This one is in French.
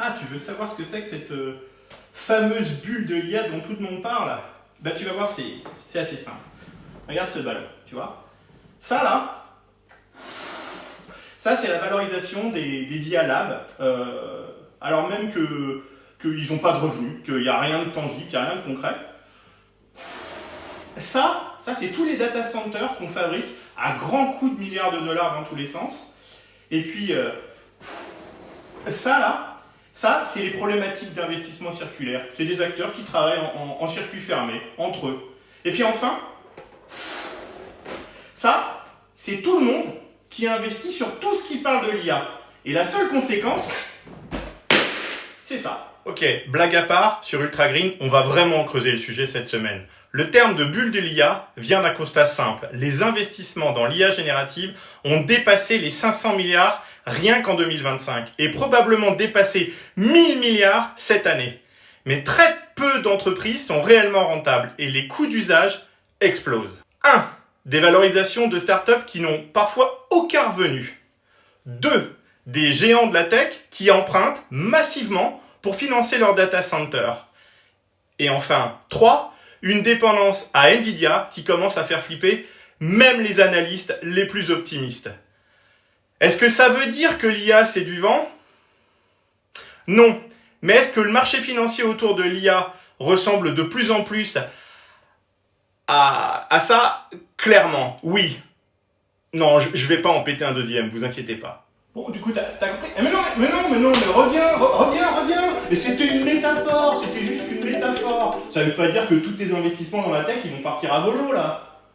Ah, tu veux savoir ce que c'est que cette fameuse bulle de l'IA dont tout le monde parle? Bah tu vas voir, c'est assez simple. Regarde ce ballon, tu vois. Ça là, ça c'est la valorisation des IA Labs, alors même qu'ils n'ont pas de revenus, qu'il n'y a rien de tangible, qu'il n'y a rien de concret. Ça c'est tous les data centers qu'on fabrique à grands coups de milliards de dollars dans tous les sens. Et puis, ça, c'est les problématiques d'investissement circulaire. C'est des acteurs qui travaillent en circuit fermé, entre eux. Et puis enfin, ça, c'est tout le monde qui investit sur tout ce qui parle de l'IA. Et la seule conséquence, c'est ça. Ok, blague à part, sur Ultra Green, on va vraiment creuser le sujet cette semaine. Le terme de bulle de l'IA vient d'un constat simple. Les investissements dans l'IA générative ont dépassé les 500 milliards rien qu'en 2025 et probablement dépassé 1000 milliards cette année. Mais très peu d'entreprises sont réellement rentables et les coûts d'usage explosent. 1. Des valorisations de startups qui n'ont parfois aucun revenu. 2. Des géants de la tech qui empruntent massivement pour financer leur data center. Et enfin, 3. Une dépendance à Nvidia qui commence à faire flipper même les analystes les plus optimistes. Est-ce que ça veut dire que l'IA c'est du vent? Non. Mais est-ce que le marché financier autour de l'IA ressemble de plus en plus à ça? Clairement, oui. Non, je vais pas en péter un deuxième, vous inquiétez pas. Bon, du coup, t'as compris? Mais reviens. Mais c'était une métaphore, c'était juste une métaphore. Ça veut pas dire que tous tes investissements dans la tech, ils vont partir à volo, là.